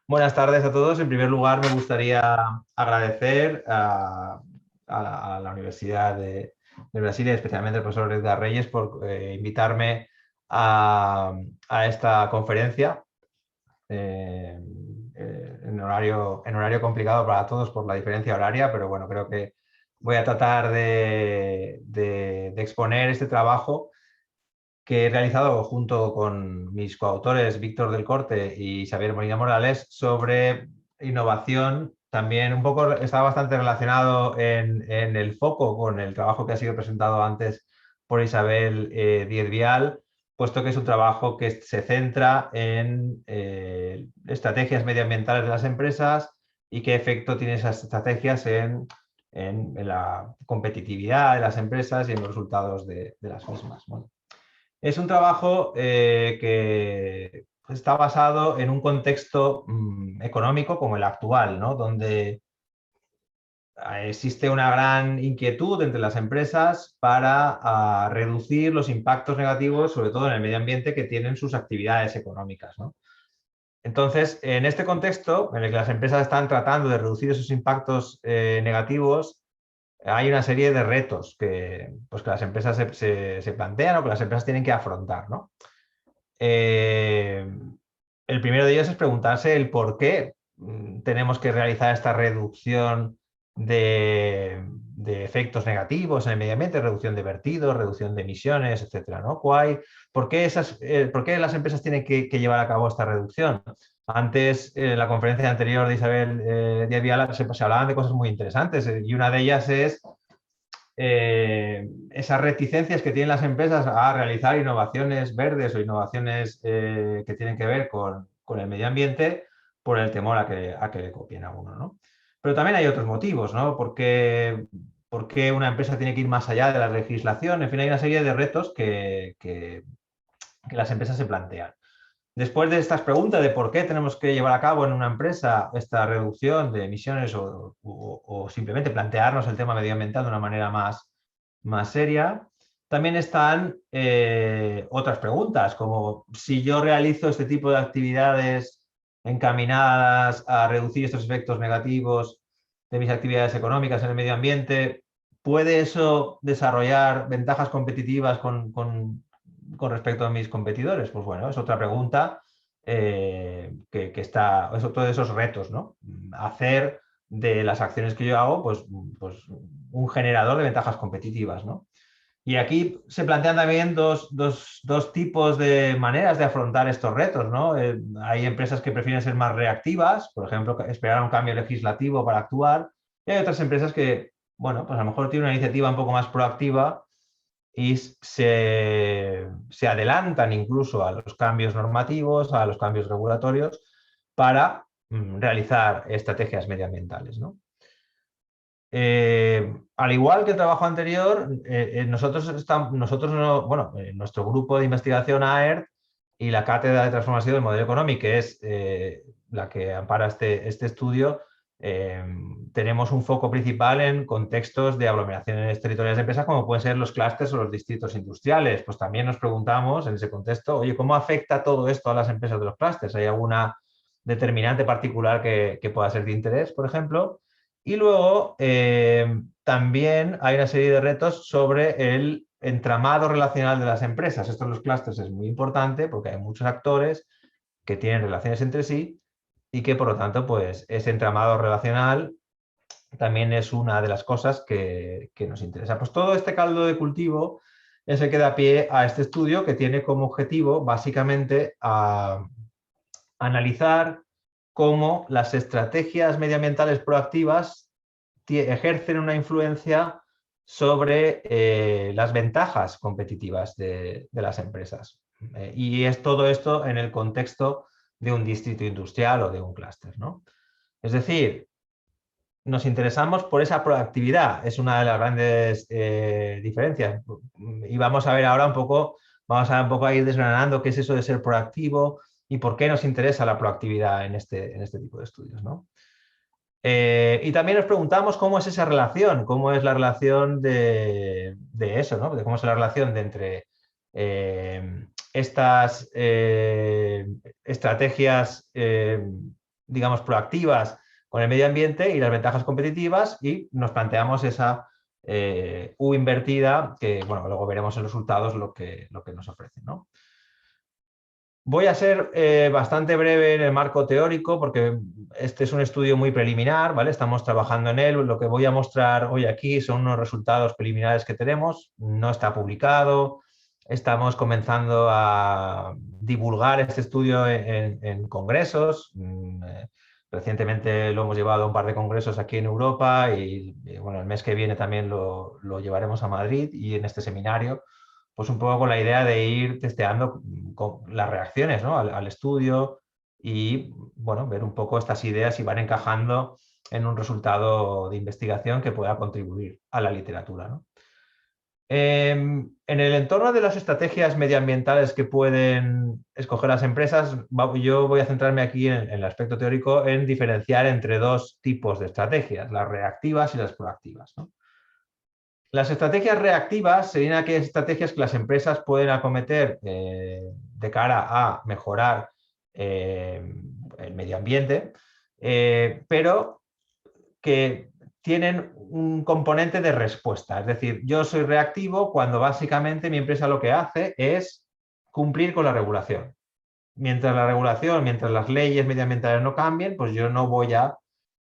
Buenas tardes a todos. En primer lugar, me gustaría agradecer a la Universidad de Brasil y especialmente al profesor Edgar Reyes por invitarme a esta conferencia eh, en horario complicado para todos por la diferencia horaria, pero bueno, creo que voy a tratar de exponer este trabajo que he realizado junto con mis coautores Víctor del Corte y Xavier Molina Morales sobre innovación. También un poco está bastante relacionado en el foco con el trabajo que ha sido presentado antes por Isabel Díez Vial, puesto que es un trabajo que se centra en estrategias medioambientales de las empresas y qué efecto tienen esas estrategias en la competitividad de las empresas y en los resultados de las mismas. Bueno, es un trabajo que está basado en un contexto económico como el actual, ¿no? Donde existe una gran inquietud entre las empresas para reducir los impactos negativos, sobre todo en el medio ambiente, que tienen sus actividades económicas, ¿no? Entonces, en este contexto, en el que las empresas están tratando de reducir esos impactos negativos, hay una serie de retos que las empresas se plantean o que las empresas tienen que afrontar, ¿no? Eh, el primero de ellos es preguntarse el por qué tenemos que realizar esta reducción de efectos negativos en el medio ambiente, reducción de vertidos, reducción de emisiones, etcétera, ¿no? ¿Por qué las empresas tienen que llevar a cabo esta reducción? Antes, en la conferencia anterior de Isabel Díaz Viala, se hablaban de cosas muy interesantes y una de ellas es esas reticencias que tienen las empresas a realizar innovaciones verdes o innovaciones que tienen que ver con el medio ambiente por el temor a que le copien a uno, ¿no? Pero también hay otros motivos, ¿no? ¿Por qué una empresa tiene que ir más allá de la legislación? En fin, hay una serie de retos que las empresas se plantean. Después de estas preguntas de por qué tenemos que llevar a cabo en una empresa esta reducción de emisiones o simplemente plantearnos el tema medioambiental de una manera más seria, también están otras preguntas, como si yo realizo este tipo de actividades encaminadas a reducir estos efectos negativos de mis actividades económicas en el medio ambiente, ¿puede eso desarrollar ventajas competitivas con respecto a mis competidores? Pues bueno, es otra pregunta que está, es otro de esos retos, ¿no? Hacer de las acciones que yo hago, pues un generador de ventajas competitivas, ¿no? Y aquí se plantean también dos tipos de maneras de afrontar estos retos, ¿no? Hay empresas que prefieren ser más reactivas, por ejemplo, esperar un cambio legislativo para actuar, y hay otras empresas que, bueno, pues a lo mejor tienen una iniciativa un poco más proactiva y se adelantan incluso a los cambios normativos, a los cambios regulatorios, para realizar estrategias medioambientales, ¿no? Al igual que el trabajo anterior, nosotros no, bueno, nuestro grupo de investigación AERT y la Cátedra de Transformación del Modelo Económico, que es la que ampara este estudio, tenemos un foco principal en contextos de aglomeraciones territoriales de empresas como pueden ser los clústeres o los distritos industriales. Pues también nos preguntamos en ese contexto, oye, ¿cómo afecta todo esto a las empresas de los clústeres? ¿Hay alguna determinante particular que pueda ser de interés, por ejemplo? Y luego también hay una serie de retos sobre el entramado relacional de las empresas. Esto en los clústeres es muy importante porque hay muchos actores que tienen relaciones entre sí y que por lo tanto pues ese entramado relacional también es una de las cosas que nos interesa. Pues todo este caldo de cultivo es el que da pie a este estudio que tiene como objetivo básicamente analizar cómo las estrategias medioambientales proactivas ejercen una influencia sobre las ventajas competitivas de las empresas. Y es todo esto en el contexto de un distrito industrial o de un clúster, ¿no? Es decir, nos interesamos por esa proactividad, es una de las grandes diferencias. Y vamos a ver ahora un poco, vamos a un poco a ir desgranando qué es eso de ser proactivo y por qué nos interesa la proactividad en este tipo de estudios, ¿no? Y también nos preguntamos cómo es esa relación, cómo es la relación de eso, ¿no? De cómo es la relación de entre estas estrategias digamos, proactivas con el medio ambiente y las ventajas competitivas, y nos planteamos esa U invertida que, bueno, luego veremos en los resultados lo que nos ofrecen, ¿no? Voy a ser bastante breve en el marco teórico porque este es un estudio muy preliminar, ¿vale? Estamos trabajando en él. Lo que voy a mostrar hoy aquí son unos resultados preliminares que tenemos. No está publicado. Estamos comenzando a divulgar este estudio en congresos. Recientemente lo hemos llevado a un par de congresos aquí en Europa y bueno, el mes que viene también lo llevaremos a Madrid, y en este seminario pues un poco con la idea de ir testeando las reacciones, ¿no? al estudio y, bueno, ver un poco estas ideas si van encajando en un resultado de investigación que pueda contribuir a la literatura, ¿no? En el entorno de las estrategias medioambientales que pueden escoger las empresas, yo voy a centrarme aquí en el aspecto teórico en diferenciar entre dos tipos de estrategias, las reactivas y las proactivas, ¿no? Las estrategias reactivas serían aquellas estrategias que las empresas pueden acometer de cara a mejorar el medio ambiente, pero que tienen un componente de respuesta. Es decir, yo soy reactivo cuando básicamente mi empresa lo que hace es cumplir con la regulación. Mientras la regulación, mientras las leyes medioambientales no cambien, pues yo no voy a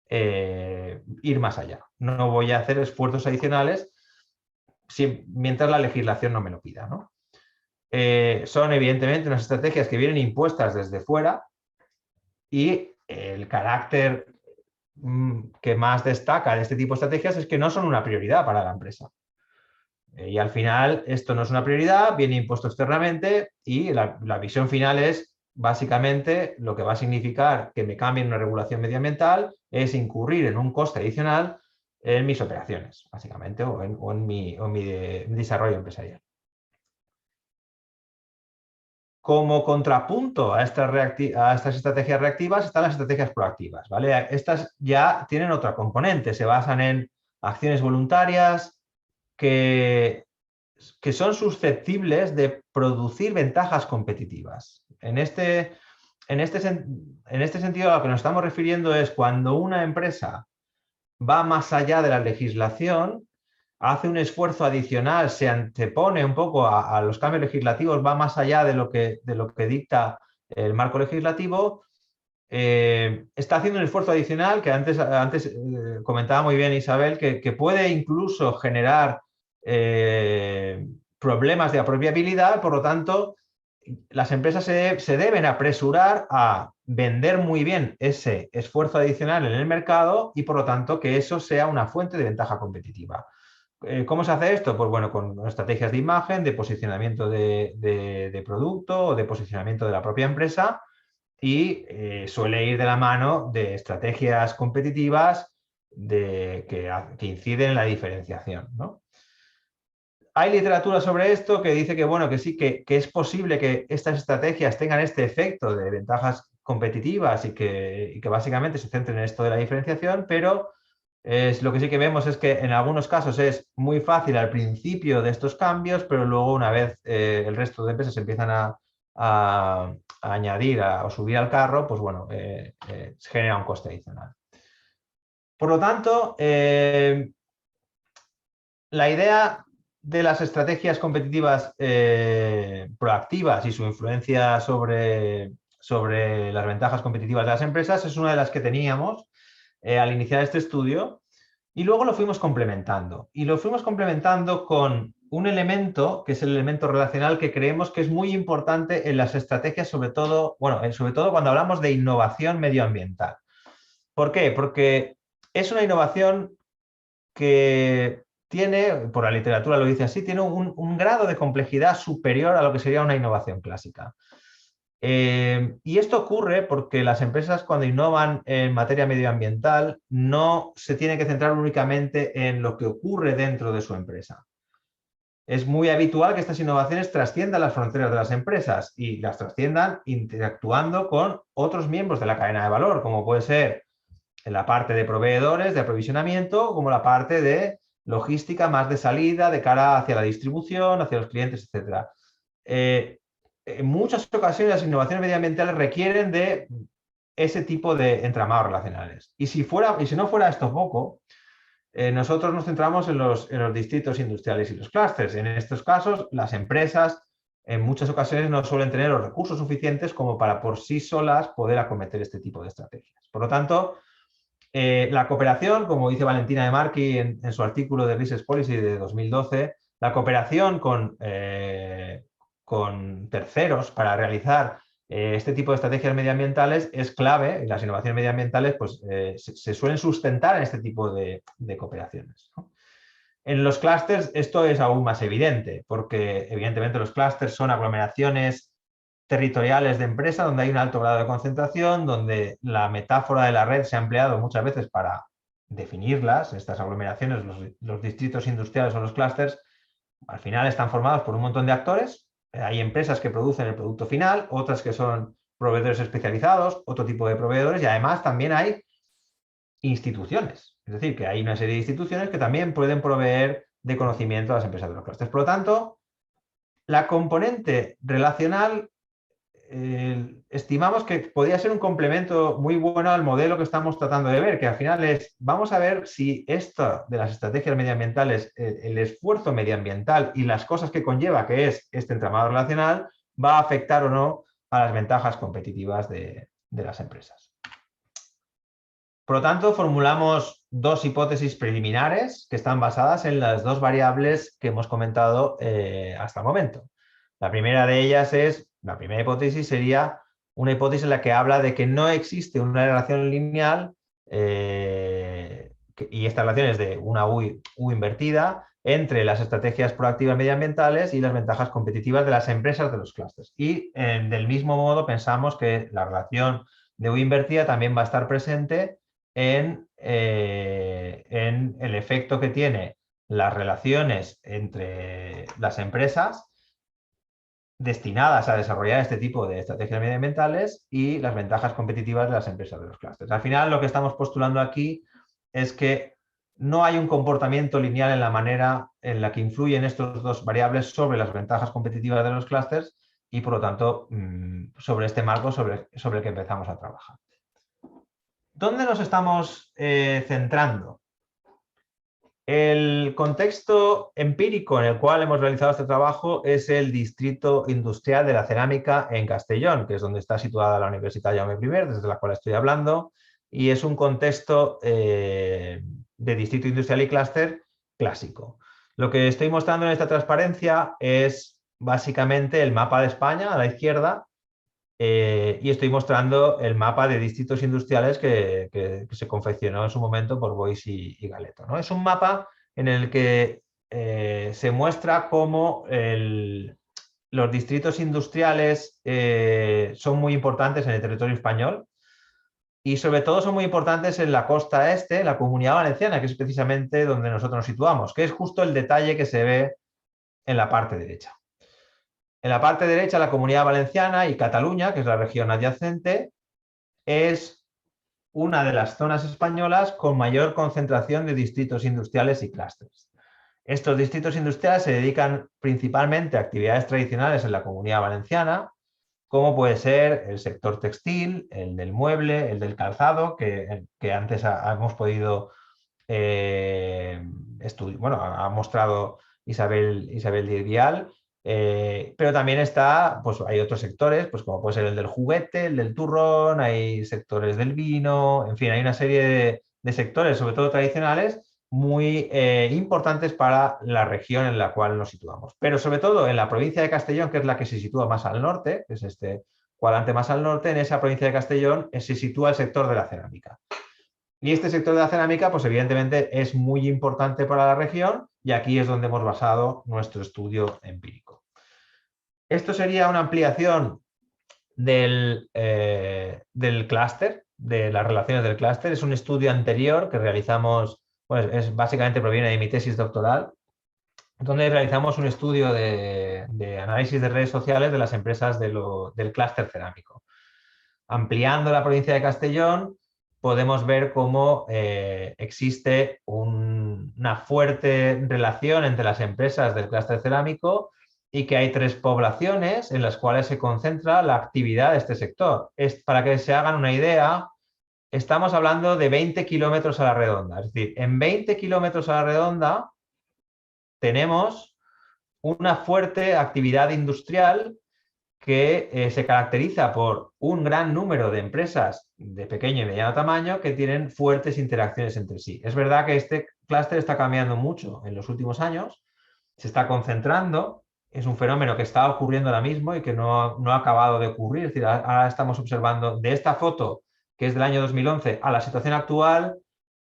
ir más allá. No voy a hacer esfuerzos adicionales mientras la legislación no me lo pida, ¿no? Son evidentemente unas estrategias que vienen impuestas desde fuera, y el carácter que más destaca de este tipo de estrategias es que no son una prioridad para la empresa. Y al final esto no es una prioridad, viene impuesto externamente, y la visión final es básicamente lo que va a significar que me cambien una regulación medioambiental es incurrir en un coste adicional en mis operaciones, básicamente, o en mi desarrollo empresarial. Como contrapunto a estas estrategias reactivas están las estrategias proactivas, ¿vale? Estas ya tienen otra componente, se basan en acciones voluntarias que son susceptibles de producir ventajas competitivas. En este sentido, a lo que nos estamos refiriendo es cuando una empresa va más allá de la legislación, hace un esfuerzo adicional, se antepone un poco a los cambios legislativos, va más allá de lo que dicta el marco legislativo, está haciendo un esfuerzo adicional que antes comentaba muy bien Isabel, que puede incluso generar problemas de apropiabilidad. Por lo tanto, las empresas se deben apresurar a vender muy bien ese esfuerzo adicional en el mercado, y por lo tanto que eso sea una fuente de ventaja competitiva. ¿Cómo se hace esto? Pues bueno, con estrategias de imagen, de posicionamiento de producto o de posicionamiento de la propia empresa, y suele ir de la mano de estrategias competitivas que inciden en la diferenciación, ¿no? Hay literatura sobre esto que dice que, bueno, que sí, que es posible que estas estrategias tengan este efecto de ventajas competitivas y que básicamente se centren en esto de la diferenciación, pero lo que sí que vemos es que en algunos casos es muy fácil al principio de estos cambios, pero luego una vez el resto de empresas empiezan a añadir o subir al carro, pues bueno, se genera un coste adicional. Por lo tanto, la idea de las estrategias competitivas proactivas y su influencia sobre las ventajas competitivas de las empresas es una de las que teníamos al iniciar este estudio, y luego lo fuimos complementando. Y lo fuimos complementando con un elemento, que es el elemento relacional, que creemos que es muy importante en las estrategias, sobre todo cuando hablamos de innovación medioambiental. ¿Por qué? Porque es una innovación que tiene, por la literatura lo dice así, tiene un grado de complejidad superior a lo que sería una innovación clásica. Y esto ocurre porque las empresas, cuando innovan en materia medioambiental, no se tienen que centrar únicamente en lo que ocurre dentro de su empresa. Es muy habitual que estas innovaciones trasciendan las fronteras de las empresas, y las trasciendan interactuando con otros miembros de la cadena de valor, como puede ser en la parte de proveedores, de aprovisionamiento, como la parte de logística más de salida, de cara hacia la distribución, hacia los clientes, etc. En muchas ocasiones las innovaciones medioambientales requieren de ese tipo de entramados relacionales. Y si no fuera esto poco, nosotros nos centramos en los distritos industriales y los clústeres. En estos casos, las empresas en muchas ocasiones no suelen tener los recursos suficientes como para por sí solas poder acometer este tipo de estrategias. Por lo tanto, la cooperación, como dice Valentina de Marchi en su artículo de Research Policy de 2012, la cooperación con terceros para realizar este tipo de estrategias medioambientales es clave y las innovaciones medioambientales pues, se suelen sustentar en este tipo de cooperaciones, ¿no? En los clústeres esto es aún más evidente porque evidentemente los clústeres son aglomeraciones territoriales de empresa donde hay un alto grado de concentración, donde la metáfora de la red se ha empleado muchas veces para definirlas, estas aglomeraciones, los distritos industriales o los clústeres, al final están formados por un montón de actores. Hay empresas que producen el producto final, otras que son proveedores especializados, otro tipo de proveedores y además también hay instituciones. Es decir, que hay una serie de instituciones que también pueden proveer de conocimiento a las empresas de los clústeres. Por lo tanto, la componente relacional estimamos que podría ser un complemento muy bueno al modelo que estamos tratando de ver, que al final es, vamos a ver si esto de las estrategias medioambientales, el esfuerzo medioambiental y las cosas que conlleva, que es este entramado relacional, va a afectar o no a las ventajas competitivas de las empresas. Por lo tanto, formulamos dos hipótesis preliminares que están basadas en las dos variables que hemos comentado hasta el momento. La primera de ellas la primera hipótesis sería una hipótesis en la que habla de que no existe una relación lineal y esta relación es de una U invertida entre las estrategias proactivas medioambientales y las ventajas competitivas de las empresas de los clústeres. Y del mismo modo pensamos que la relación de U invertida también va a estar presente en el efecto que tiene las relaciones entre las empresas destinadas a desarrollar este tipo de estrategias medioambientales y las ventajas competitivas de las empresas de los clústeres. Al final, lo que estamos postulando aquí es que no hay un comportamiento lineal en la manera en la que influyen estas dos variables sobre las ventajas competitivas de los clústeres y, por lo tanto, sobre este marco sobre el que empezamos a trabajar. ¿Dónde nos estamos centrando? El contexto empírico en el cual hemos realizado este trabajo es el Distrito Industrial de la Cerámica en Castellón, que es donde está situada la Universidad Jaume I, desde la cual estoy hablando, y es un contexto de distrito industrial y clúster clásico. Lo que estoy mostrando en esta transparencia es básicamente el mapa de España a la izquierda, y estoy mostrando el mapa de distritos industriales que se confeccionó en su momento por Boix y Galeto, ¿no? Es un mapa en el que se muestra cómo los distritos industriales son muy importantes en el territorio español y sobre todo son muy importantes en la costa este, en la Comunidad Valenciana, que es precisamente donde nosotros nos situamos, que es justo el detalle que se ve en la parte derecha. En la parte derecha, la Comunidad Valenciana y Cataluña, que es la región adyacente, es una de las zonas españolas con mayor concentración de distritos industriales y clústeres. Estos distritos industriales se dedican principalmente a actividades tradicionales en la Comunidad Valenciana, como puede ser el sector textil, el del mueble, el del calzado, que antes hemos podido estudiar, bueno, ha mostrado Isabel Díez Vial, pero también pues hay otros sectores, pues como puede ser el del juguete, el del turrón, hay sectores del vino, en fin, hay una serie de sectores, sobre todo tradicionales, muy importantes para la región en la cual nos situamos. Pero sobre todo en la provincia de Castellón, que es la que se sitúa más al norte, que es este cuadrante más al norte, en esa provincia de Castellón se sitúa el sector de la cerámica. Y este sector de la cerámica, pues evidentemente es muy importante para la región y aquí es donde hemos basado nuestro estudio empírico. Esto sería una ampliación del clúster, de las relaciones del clúster. Es un estudio anterior que realizamos, pues básicamente proviene de mi tesis doctoral, donde realizamos un estudio de análisis de redes sociales de las empresas del clúster cerámico. Ampliando la provincia de Castellón, podemos ver cómo existe una fuerte relación entre las empresas del clúster cerámico y que hay 3 poblaciones en las cuales se concentra la actividad de este sector. Para que se hagan una idea, estamos hablando de 20 kilómetros a la redonda. Es decir, en 20 kilómetros a la redonda tenemos una fuerte actividad industrial que se caracteriza por un gran número de empresas de pequeño y mediano tamaño que tienen fuertes interacciones entre sí. Es verdad que este clúster está cambiando mucho en los últimos años, se está concentrando, es un fenómeno que está ocurriendo ahora mismo y que no ha acabado de ocurrir. Es decir, ahora estamos observando de esta foto, que es del año 2011, a la situación actual,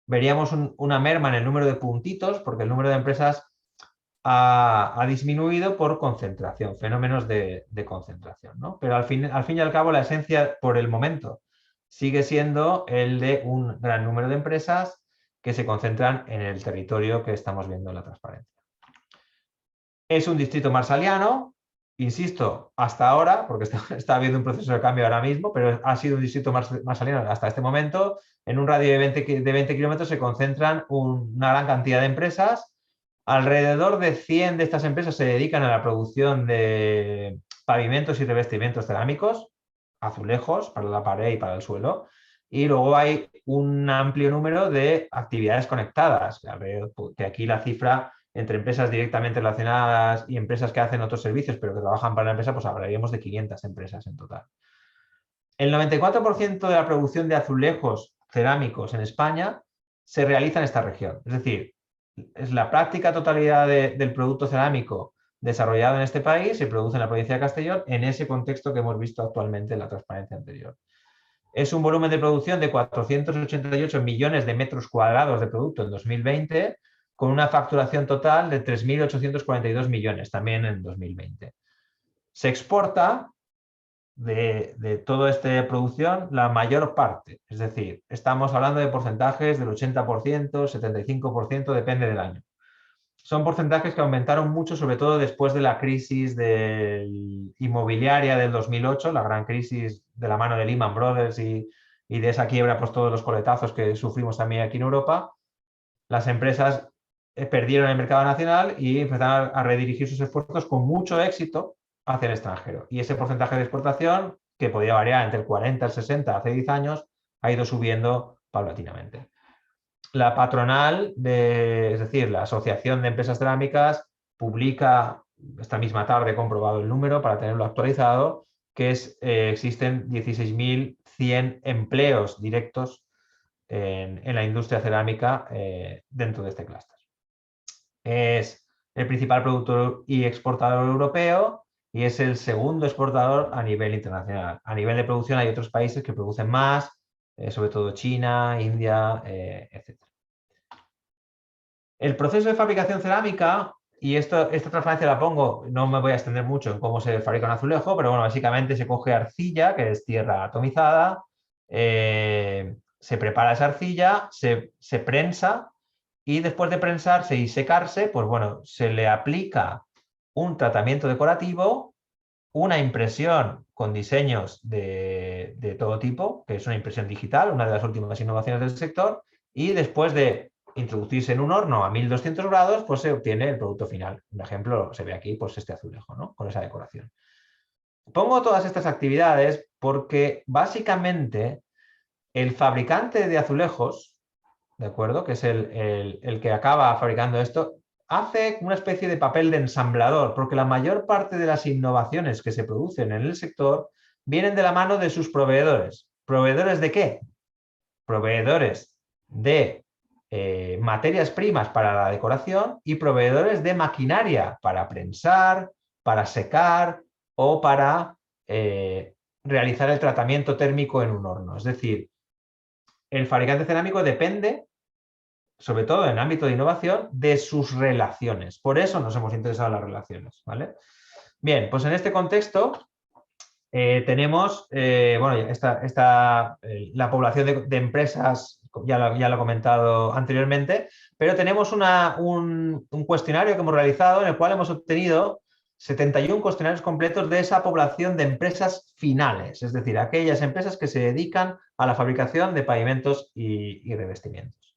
veríamos una merma en el número de puntitos, porque el número de empresas ha disminuido por concentración, fenómenos de concentración, ¿no? Pero al fin y al cabo la esencia por el momento sigue siendo el de un gran número de empresas que se concentran en el territorio que estamos viendo en la transparencia. Es un distrito marsaliano, insisto, hasta ahora, porque está habiendo un proceso de cambio ahora mismo, pero ha sido un distrito marsaliano hasta este momento. En un radio de 20 kilómetros se concentran una gran cantidad de empresas. Alrededor de 100 de estas empresas se dedican a la producción de pavimentos y revestimientos cerámicos, azulejos para la pared y para el suelo. Y luego hay un amplio número de actividades conectadas, que aquí la cifra entre empresas directamente relacionadas y empresas que hacen otros servicios, pero que trabajan para la empresa, pues hablaríamos de 500 empresas en total. El 94% de la producción de azulejos cerámicos en España se realiza en esta región. Es decir, es la práctica totalidad del producto cerámico desarrollado en este país, se produce en la provincia de Castellón en ese contexto que hemos visto actualmente en la transparencia anterior. Es un volumen de producción de 488 millones de metros cuadrados de producto en 2020, con una facturación total de 3.842 millones también en 2020. Se exporta de toda esta producción la mayor parte, es decir, estamos hablando de porcentajes del 80%, 75%, depende del año. Son porcentajes que aumentaron mucho, sobre todo después de la crisis inmobiliaria del 2008, la gran crisis de la mano de Lehman Brothers y de esa quiebra, pues todos los coletazos que sufrimos también aquí en Europa. Las empresas perdieron el mercado nacional y empezaron a redirigir sus esfuerzos con mucho éxito hacia el extranjero. Y ese porcentaje de exportación, que podía variar entre el 40 y el 60 hace 10 años, ha ido subiendo paulatinamente. La patronal, es decir, la Asociación de Empresas Cerámicas, publica esta misma tarde, he comprobado el número para tenerlo actualizado, que existen 16.100 empleos directos en la industria cerámica dentro de este clúster. Es el principal productor y exportador europeo y es el segundo exportador a nivel internacional. A nivel de producción hay otros países que producen más, sobre todo China, India, etc. El proceso de fabricación cerámica, y esta transparencia la pongo, no me voy a extender mucho en cómo se fabrica un azulejo, pero bueno, básicamente se coge arcilla, que es tierra atomizada, se prepara esa arcilla, se prensa y después de prensarse y secarse, pues bueno, se le aplica un tratamiento decorativo, una impresión con diseños de todo tipo, que es una impresión digital, una de las últimas innovaciones del sector, y después de introducirse en un horno a 1200 grados, pues se obtiene el producto final. Un ejemplo se ve aquí, pues este azulejo, ¿no? Con esa decoración. Pongo todas estas actividades porque básicamente el fabricante de azulejos, ¿de acuerdo? Que es el que acaba fabricando esto, hace una especie de papel de ensamblador, porque la mayor parte de las innovaciones que se producen en el sector vienen de la mano de sus proveedores. ¿Proveedores de qué? Proveedores de materias primas para la decoración y proveedores de maquinaria para prensar, para secar o para realizar el tratamiento térmico en un horno. Es decir, el fabricante cerámico depende, sobre todo en el ámbito de innovación, de sus relaciones. Por eso nos hemos interesado en las relaciones, ¿vale? Bien, pues en este contexto tenemos, bueno, la población de empresas, ya lo he comentado anteriormente, pero tenemos un cuestionario que hemos realizado en el cual hemos obtenido 71 cuestionarios completos de esa población de empresas finales, es decir, aquellas empresas que se dedican a la fabricación de pavimentos y revestimientos.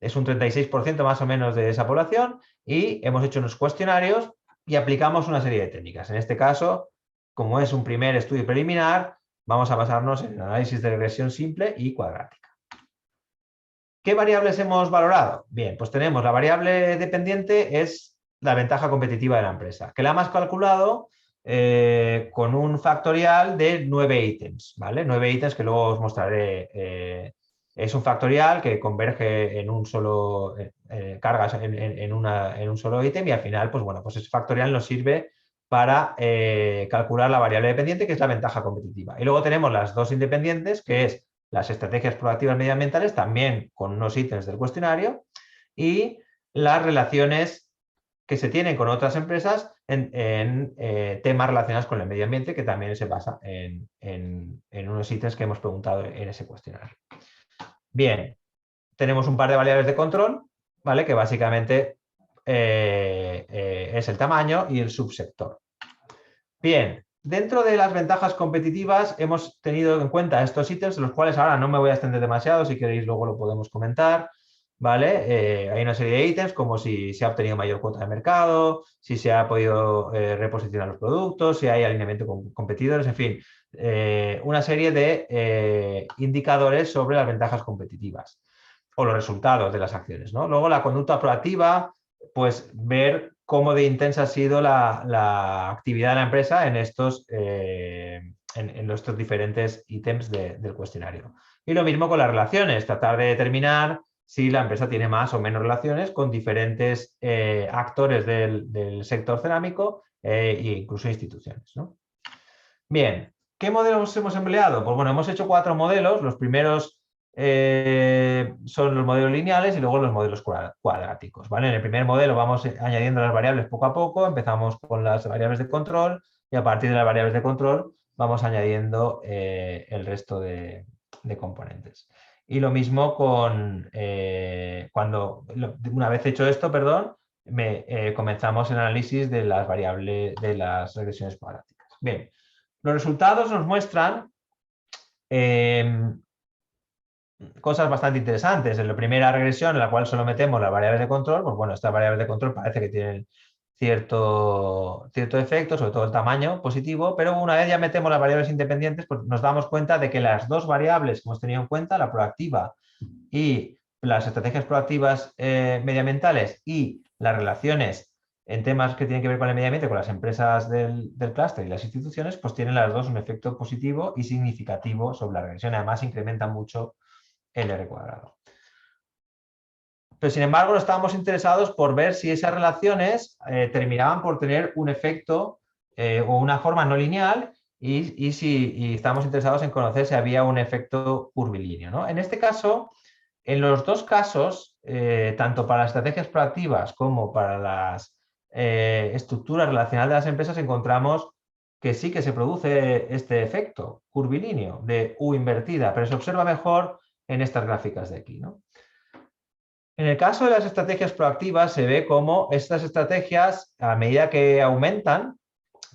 Es un 36% más o menos de esa población y hemos hecho unos cuestionarios y aplicamos una serie de técnicas. En este caso, como es un primer estudio preliminar, vamos a basarnos en el análisis de regresión simple y cuadrática. ¿Qué variables hemos valorado? Bien, pues tenemos la variable dependiente, es la ventaja competitiva de la empresa, que la hemos calculado con un factorial de 9 ítems, ¿vale? 9 ítems que luego os mostraré. Es un factorial que converge en un solo, cargas en un solo ítem y al final, pues bueno, pues ese factorial nos sirve para calcular la variable dependiente, que es la ventaja competitiva. Y luego tenemos las dos independientes, que es las estrategias proactivas medioambientales, también con unos ítems del cuestionario, y las relaciones que se tienen con otras empresas en temas relacionados con el medio ambiente, que también se basa en unos ítems que hemos preguntado en ese cuestionario. Bien, tenemos un par de variables de control, ¿vale? Que básicamente es el tamaño y el subsector. Bien, dentro de las ventajas competitivas hemos tenido en cuenta estos ítems, de los cuales ahora no me voy a extender demasiado, si queréis luego lo podemos comentar, ¿vale? Hay una serie de ítems como si se ha obtenido mayor cuota de mercado, si se ha podido reposicionar los productos, si hay alineamiento con competidores, en fin, una serie de indicadores sobre las ventajas competitivas o los resultados de las acciones, ¿no? Luego la conducta proactiva, pues ver cómo de intensa ha sido la actividad de la empresa en estos diferentes ítems del cuestionario. Y lo mismo con las relaciones, tratar de determinar si la empresa tiene más o menos relaciones con diferentes actores del sector cerámico e incluso instituciones, ¿no? Bien, ¿qué modelos hemos empleado? Pues bueno, hemos hecho 4 modelos. Los primeros son los modelos lineales y luego los modelos cuadráticos, ¿vale? En el primer modelo vamos añadiendo las variables poco a poco, empezamos con las variables de control y a partir de las variables de control vamos añadiendo el resto de componentes. Y lo mismo con una vez hecho esto, perdón, comenzamos el análisis de las variables de las regresiones cuadráticas. Bien, los resultados nos muestran cosas bastante interesantes. En la primera regresión, en la cual solo metemos las variables de control, pues bueno, estas variables de control parece que tienen cierto efecto, sobre todo el tamaño positivo, pero una vez ya metemos las variables independientes, pues nos damos cuenta de que las dos variables que hemos tenido en cuenta, la proactiva y las estrategias proactivas medioambientales y las relaciones en temas que tienen que ver con el medio ambiente, con las empresas del clúster y las instituciones, pues tienen las dos un efecto positivo y significativo sobre la regresión. Además, incrementan mucho el R cuadrado. Pero, sin embargo, no estábamos interesados por ver si esas relaciones terminaban por tener un efecto o una forma no lineal y estábamos interesados en conocer si había un efecto curvilíneo, ¿no? En este caso, en los dos casos, tanto para las estrategias proactivas como para las estructuras relacionales de las empresas, encontramos que sí que se produce este efecto curvilíneo de U invertida, pero se observa mejor en estas gráficas de aquí, ¿no? En el caso de las estrategias proactivas se ve cómo estas estrategias, a medida que aumentan,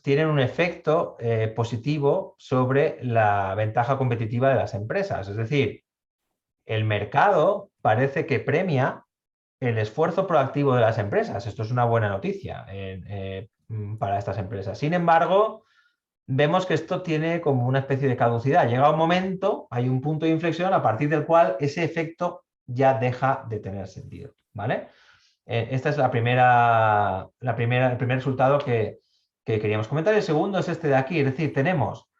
tienen un efecto positivo sobre la ventaja competitiva de las empresas. Es decir, el mercado parece que premia el esfuerzo proactivo de las empresas. Esto es una buena noticia para estas empresas. Sin embargo, vemos que esto tiene como una especie de caducidad. Llega un momento, hay un punto de inflexión a partir del cual ese efecto ya deja de tener sentido, ¿vale? Esta es el primer resultado que queríamos comentar. El segundo es este de aquí, es decir, tenemos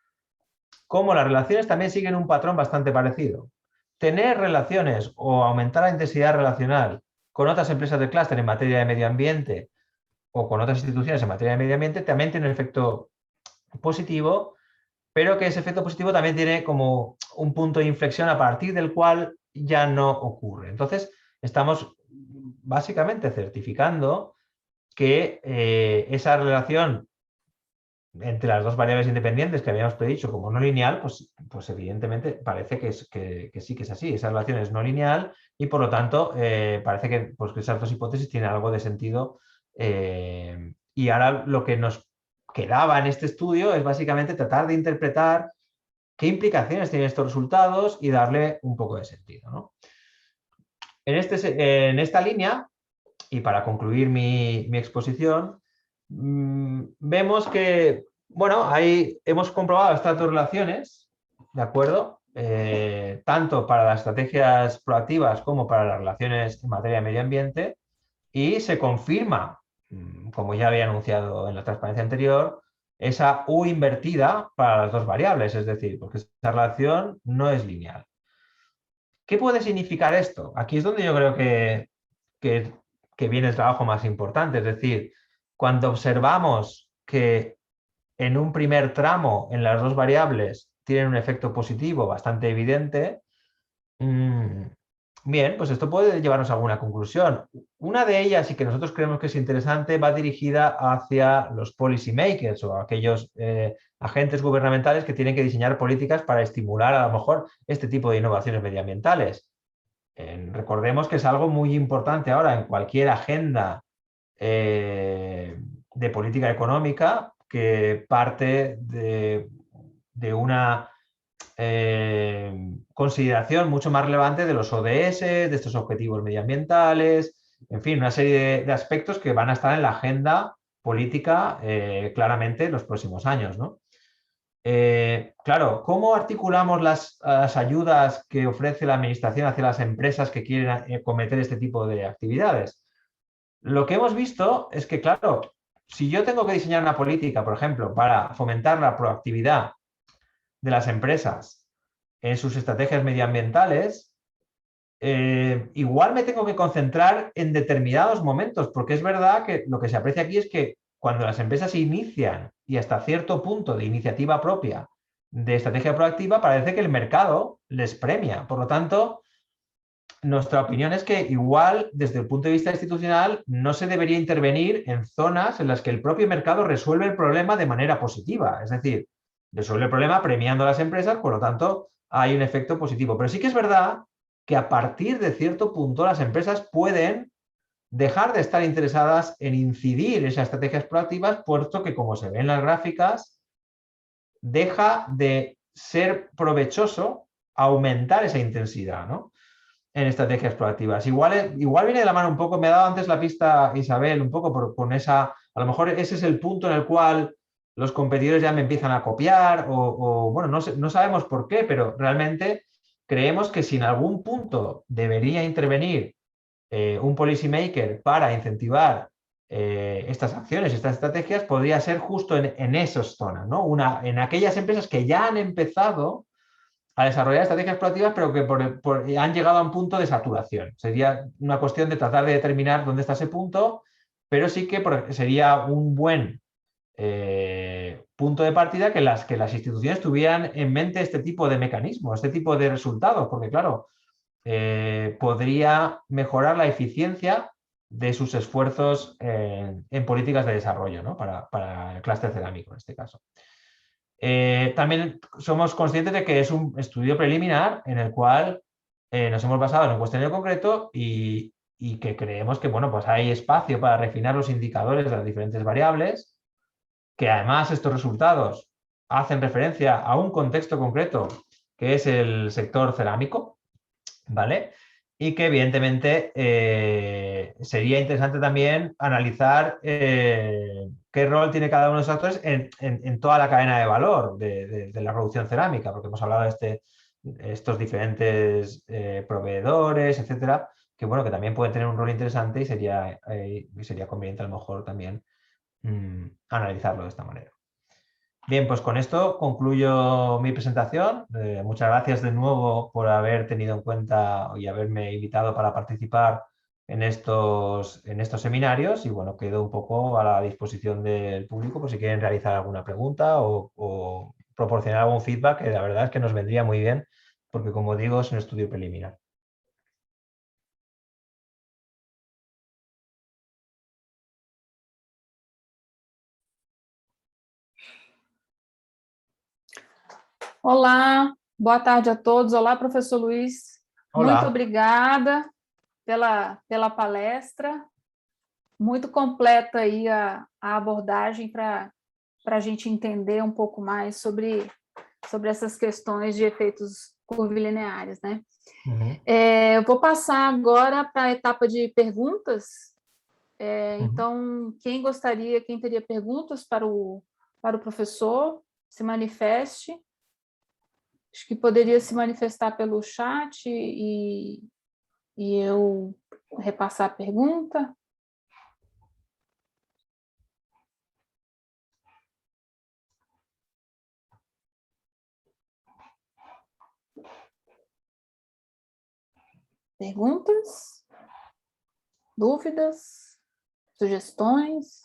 cómo las relaciones también siguen un patrón bastante parecido. Tener relaciones o aumentar la intensidad relacional con otras empresas del clúster en materia de medio ambiente o con otras instituciones en materia de medio ambiente también tiene un efecto positivo, pero que ese efecto positivo también tiene como un punto de inflexión a partir del cual ya no ocurre. Entonces, estamos básicamente certificando que esa relación entre las dos variables independientes que habíamos predicho como no lineal, pues evidentemente parece que sí que es así. Esa relación es no lineal y por lo tanto parece que esas dos hipótesis tienen algo de sentido. Y ahora lo que nos quedaba en este estudio es básicamente tratar de interpretar qué implicaciones tienen estos resultados y darle un poco de sentido, ¿no? En esta línea, y para concluir mi exposición, vemos que, bueno, ahí hemos comprobado estas dos relaciones, ¿de acuerdo? Tanto para las estrategias proactivas como para las relaciones en materia de medio ambiente, y se confirma, como ya había anunciado en la transparencia anterior, esa U invertida para las dos variables, es decir, porque esa relación no es lineal. ¿Qué puede significar esto? Aquí es donde yo creo que, que viene el trabajo más importante, es decir, cuando observamos que en un primer tramo en las dos variables tienen un efecto positivo bastante evidente, bien, pues esto puede llevarnos a alguna conclusión. Una de ellas, y que nosotros creemos que es interesante, va dirigida hacia los policy makers o aquellos agentes gubernamentales que tienen que diseñar políticas para estimular a lo mejor este tipo de innovaciones medioambientales. Recordemos que es algo muy importante ahora en cualquier agenda de política económica que parte de una consideración mucho más relevante de los ODS, de estos objetivos medioambientales, en fin, una serie de aspectos que van a estar en la agenda política claramente en los próximos años, ¿no? Claro, ¿cómo articulamos las ayudas que ofrece la administración hacia las empresas que quieren cometer este tipo de actividades? Lo que hemos visto es que, claro, si yo tengo que diseñar una política, por ejemplo, para fomentar la proactividad de las empresas en sus estrategias medioambientales, igual me tengo que concentrar en determinados momentos, porque es verdad que lo que se aprecia aquí es que cuando las empresas inician y hasta cierto punto de iniciativa propia de estrategia proactiva, parece que el mercado les premia. Por lo tanto, nuestra opinión es que igual desde el punto de vista institucional no se debería intervenir en zonas en las que el propio mercado resuelve el problema de manera positiva. Es decir, resuelve el problema premiando a las empresas, por lo tanto hay un efecto positivo. Pero sí que es verdad que a partir de cierto punto las empresas pueden dejar de estar interesadas en incidir en esas estrategias proactivas, puesto que, como se ve en las gráficas, deja de ser provechoso aumentar esa intensidad, ¿no? En estrategias proactivas. Igual viene de la mano un poco, me ha dado antes la pista Isabel, un poco con esa, a lo mejor ese es el punto en el cual los competidores ya me empiezan a copiar bueno, no sabemos por qué, pero realmente creemos que si en algún punto debería intervenir un policymaker para incentivar estas acciones, estas estrategias, podría ser justo en esas zonas, ¿no? En aquellas empresas que ya han empezado a desarrollar estrategias proactivas, pero que han llegado a un punto de saturación. Sería una cuestión de tratar de determinar dónde está ese punto, pero sí que sería un buen punto de partida que las instituciones tuvieran en mente este tipo de mecanismos, este tipo de resultados, porque claro, podría mejorar la eficiencia de sus esfuerzos en políticas de desarrollo, ¿no? Para el clúster cerámico en este caso. También somos conscientes de que es un estudio preliminar en el cual nos hemos basado en un cuestionario concreto y que creemos que bueno, pues hay espacio para refinar los indicadores de las diferentes variables, que además estos resultados hacen referencia a un contexto concreto que es el sector cerámico, ¿vale? Y que evidentemente sería interesante también analizar qué rol tiene cada uno de esos actores en toda la cadena de valor de la producción cerámica, porque hemos hablado de estos diferentes proveedores, etcétera, que bueno, que también pueden tener un rol interesante y sería conveniente a lo mejor también analizarlo de esta manera. Bien, pues con esto concluyo mi presentación. Muchas gracias de nuevo por haber tenido en cuenta y haberme invitado para participar en estos seminarios y bueno, quedo un poco a la disposición del público por si quieren realizar alguna pregunta o proporcionar algún feedback, que la verdad es que nos vendría muy bien porque, como digo, es un estudio preliminar. Olá, boa tarde a todos. Olá, professor Luiz. Hola. Muito obrigada pela palestra. Muito completa aí a abordagem para a gente entender um pouco mais sobre essas questões de efeitos curvilineares, né? Uhum. Eu vou passar agora para a etapa de perguntas. Então, quem gostaria, quem teria perguntas para o professor, se manifeste. Acho que poderia se manifestar pelo chat e eu repassar a pergunta. Perguntas? Dúvidas? Sugestões?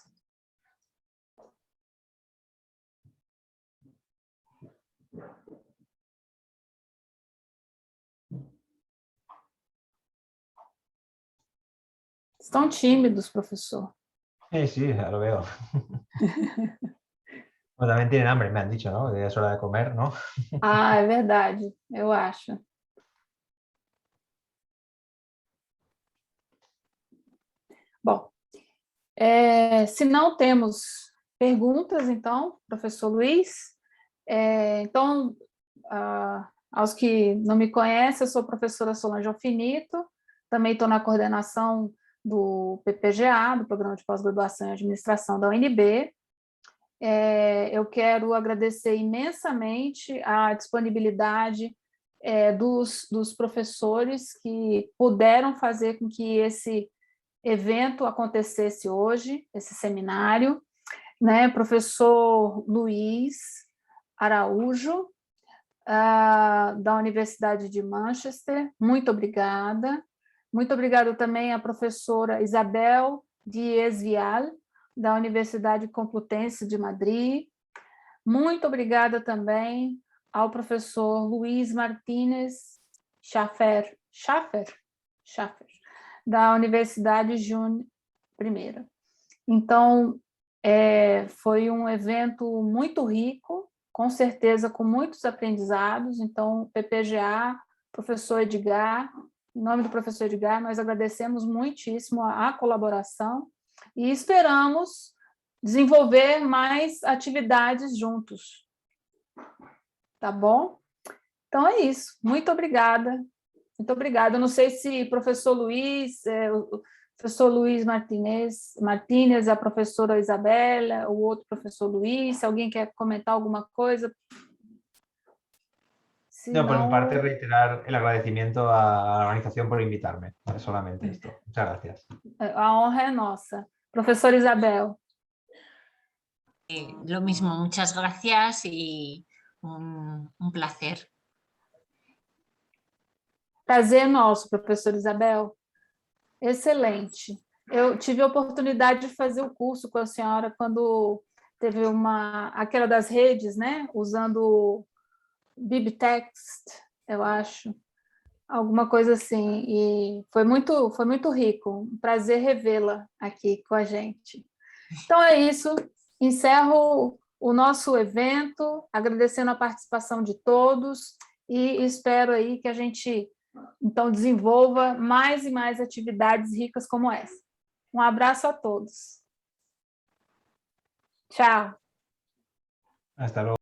Estão tímidos, professor. Sí, ya lo veo. Bueno, también tienen hambre, me han dicho, ¿no? Ya es hora de comer, ¿no? Ah, é verdade, eu acho. Bom, se não temos perguntas, então, professor Luiz, então, aos que não me conhecem, eu sou professora Solange Alfinito, também estou na coordenação do PPGA, do Programa de Pós-Graduação em Administração da UNB. Eu quero agradecer imensamente a disponibilidade dos professores que puderam fazer com que esse evento acontecesse hoje, esse seminário, né? Professor Luiz Araújo, da Universidade de Manchester, muito obrigada. Muito obrigada também à professora Isabel Dias Vial, da Universidade Complutense de Madrid. Muito obrigada também ao professor Luiz Martínez Schaffer, da Universidade Júnior I. Então, foi um evento muito rico, com certeza com muitos aprendizados. Então, PPGA, professor Edgar, em nome do professor Edgar, nós agradecemos muitíssimo a colaboração e esperamos desenvolver mais atividades juntos. Tá bom? Então é isso. Muito obrigada. Muito obrigada. Eu não sei se o professor Luiz Martínez, a professora Isabela, o outro professor Luiz, se alguém quer comentar alguma coisa. No, por mi parte, reiterar el agradecimiento a la organización por invitarme. Solamente esto. Muchas gracias. A honra é nossa. Professora Isabel. Lo mismo, muchas gracias y un placer. Prazer nosso, professora Isabel. Excelente. Eu tive a oportunidade de fazer o curso com a senhora quando teve aquela das redes, né? Usando BibText, eu acho, alguma coisa assim. E foi muito rico. Um prazer revê-la aqui com a gente. Então é isso. Encerro o nosso evento, agradecendo a participação de todos e espero aí que a gente então desenvolva mais e mais atividades ricas como essa. Um abraço a todos. Tchau. Hasta luego.